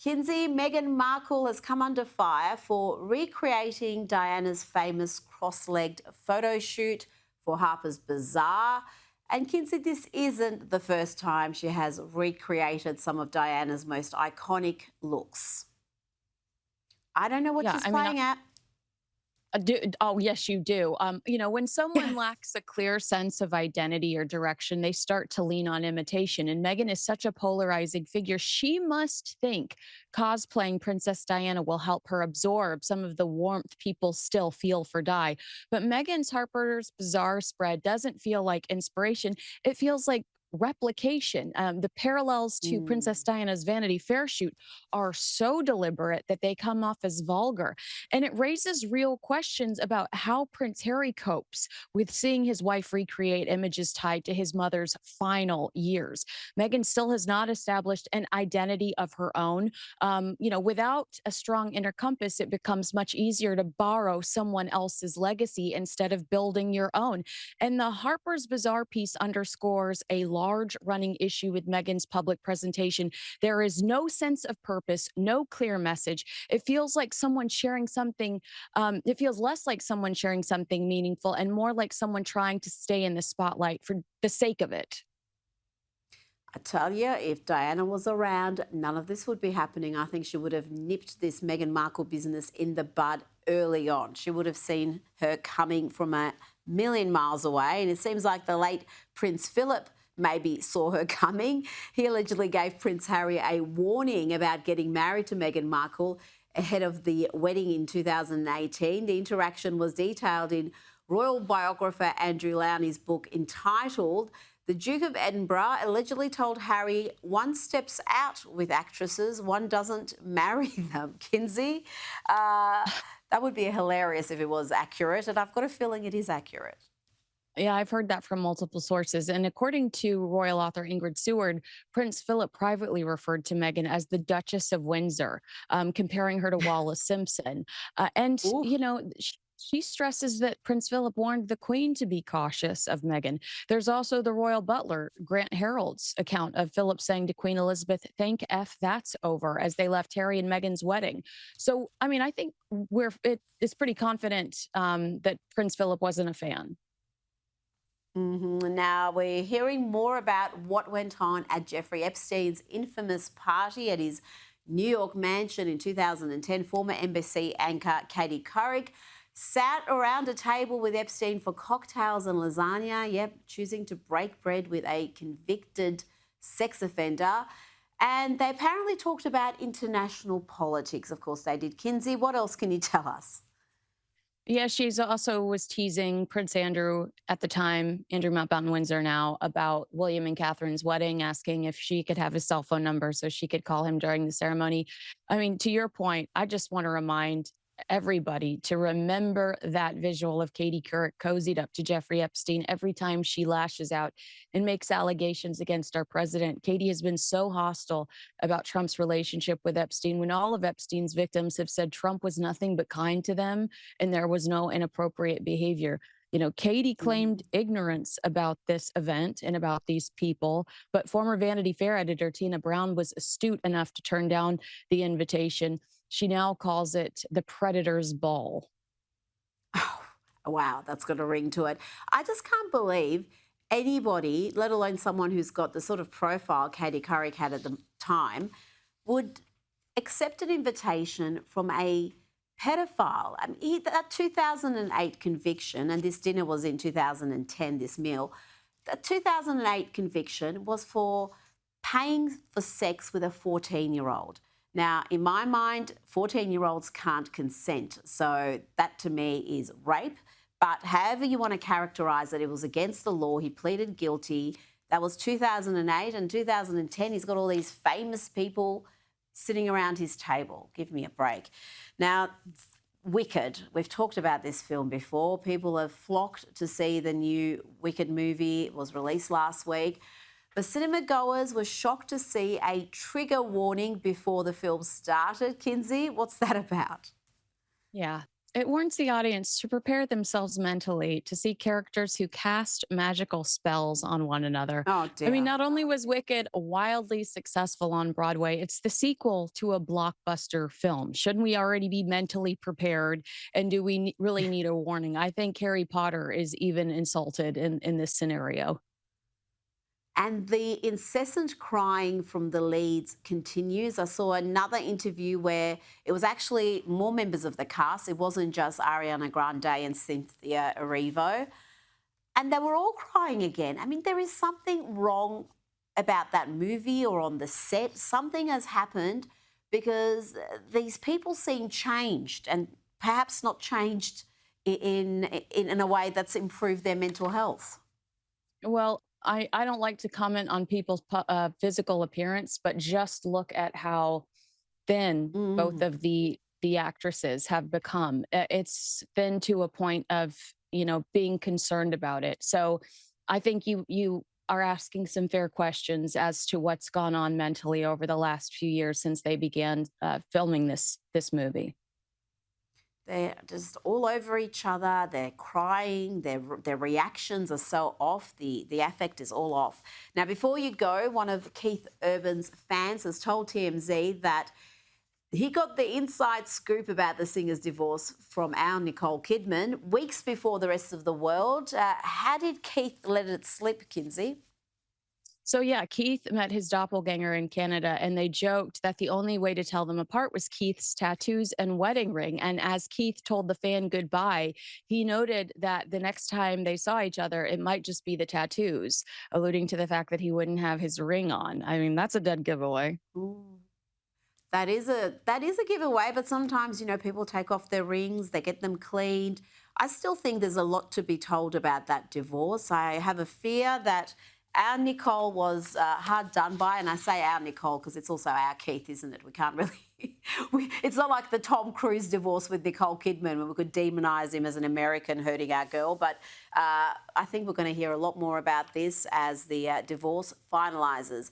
Kinsey, Meghan Markle has come under fire for recreating Diana's famous cross-legged photo shoot for Harper's Bazaar. And Kinsey, this isn't the first time she has recreated some of Diana's most iconic looks. I don't know what Yeah, she's I mean, playing at. oh, yes, you do. When someone lacks a clear sense of identity or direction, they start to lean on imitation. And Meghan is such a polarizing figure. She must think cosplaying Princess Diana will help her absorb some of the warmth people still feel for Di. But Meghan's Harper's Bazaar spread doesn't feel like inspiration. It feels like replication. The parallels to Princess Mm. Diana's Vanity Fair shoot are so deliberate that they come off as vulgar. And it raises real questions about how Prince Harry copes with seeing his wife recreate images tied to his mother's final years. Meghan still has not established an identity of her own. Without a strong inner compass, it becomes much easier to borrow someone else's legacy instead of building your own. And the Harper's Bazaar piece underscores a large running issue with Meghan's public presentation. There is no sense of purpose, no clear message. It feels like someone sharing something, it feels less like someone sharing something meaningful and more like someone trying to stay in the spotlight for the sake of it. I tell you, if Diana was around, none of this would be happening. I think she would have nipped this Meghan Markle business in the bud early on. She would have seen her coming from a million miles away. And it seems like the late Prince Philip maybe saw her coming. He allegedly gave Prince Harry a warning about getting married to Meghan Markle ahead of the wedding in 2018. The interaction was detailed in royal biographer Andrew Lownie's book entitled The Duke of Edinburgh allegedly told Harry one steps out with actresses, one doesn't marry them. Kinsey, that would be hilarious if it was accurate, and I've got a feeling it is accurate. Yeah, I've heard that from multiple sources. And according to royal author Ingrid Seward, Prince Philip privately referred to Meghan as the Duchess of Windsor, comparing her to Wallis Simpson. Ooh. She stresses that Prince Philip warned the Queen to be cautious of Meghan. There's also the royal butler, Grant Harold's account of Philip saying to Queen Elizabeth, "Thank F that's over," as they left Harry and Meghan's wedding. So, I mean, I think it's pretty confident that Prince Philip wasn't a fan. Now, we're hearing more about what went on at Jeffrey Epstein's infamous party at his New York mansion in 2010. Former NBC anchor Katie Couric sat around a table with Epstein for cocktails and lasagna, choosing to break bread with a convicted sex offender. And they apparently talked about international politics. Of course, they did. Kinsey, what else can you tell us? Yeah, she's also was teasing Prince Andrew at the time, Andrew Mountbatten Windsor now, about William and Catherine's wedding, asking if she could have his cell phone number so she could call him during the ceremony. I mean, to your point, I just want to remind everybody to remember that visual of Katie Couric cozied up to Jeffrey Epstein every time she lashes out and makes allegations against our president. Katie has been so hostile about Trump's relationship with Epstein when all of Epstein's victims have said Trump was nothing but kind to them and there was no inappropriate behavior. Katie claimed ignorance about this event and about these people, but former Vanity Fair editor Tina Brown was astute enough to turn down the invitation. She now calls it the Predator's Ball. Oh, wow, that's got a ring to it. I just can't believe anybody, let alone someone who's got the sort of profile Katie Couric had at the time, would accept an invitation from a pedophile. I mean, that 2008 conviction, and this dinner was in 2010, this meal, that 2008 conviction was for paying for sex with a 14-year-old. Now, in my mind, 14-year-olds can't consent. So that to me is rape. But however you want to characterise it, it was against the law. He pleaded guilty. That was 2008. And 2010, he's got all these famous people sitting around his table. Give me a break. Now, Wicked. We've talked about this film before. People have flocked to see the new Wicked movie. It was released last week. The cinema goers were shocked to see a trigger warning before the film started. Kinsey, what's that about? Yeah. It warns the audience to prepare themselves mentally to see characters who cast magical spells on one another. Oh I mean, dear. not only was Wicked wildly successful on Broadway, it's the sequel to a blockbuster film. Shouldn't we already be mentally prepared? And do we really need a warning? I think Harry Potter is even insulted in this scenario. And the incessant crying from the leads continues. I saw another interview where it was actually more members of the cast. It wasn't just Ariana Grande and Cynthia Erivo. And they were all crying again. I mean, there is something wrong about that movie or on the set. Something has happened because these people seem changed and perhaps not changed in a way that's improved their mental health. Well, I don't like to comment on people's physical appearance, but just look at how thin both Mm. of the actresses have become. It's been to a point of, being concerned about it. So I think you are asking some fair questions as to what's gone on mentally over the last few years since they began filming this movie. They're just all over each other. They're crying. Their reactions are so off. The affect is all off. Now, before you go, one of Keith Urban's fans has told TMZ that he got the inside scoop about the singer's divorce from our Nicole Kidman weeks before the rest of the world. How did Keith let it slip, Kinsey? So yeah, Keith met his doppelganger in Canada, and they joked that the only way to tell them apart was Keith's tattoos and wedding ring. And as Keith told the fan goodbye, he noted that the next time they saw each other, it might just be the tattoos, alluding to the fact that he wouldn't have his ring on. I mean, that's a dead giveaway. Ooh. That is a giveaway, but sometimes, people take off their rings, they get them cleaned. I still think there's a lot to be told about that divorce. I have a fear that our Nicole was hard done by, and I say our Nicole because it's also our Keith, isn't it? We can't really... it's not like the Tom Cruise divorce with Nicole Kidman where we could demonise him as an American hurting our girl, but I think we're going to hear a lot more about this as the divorce finalises.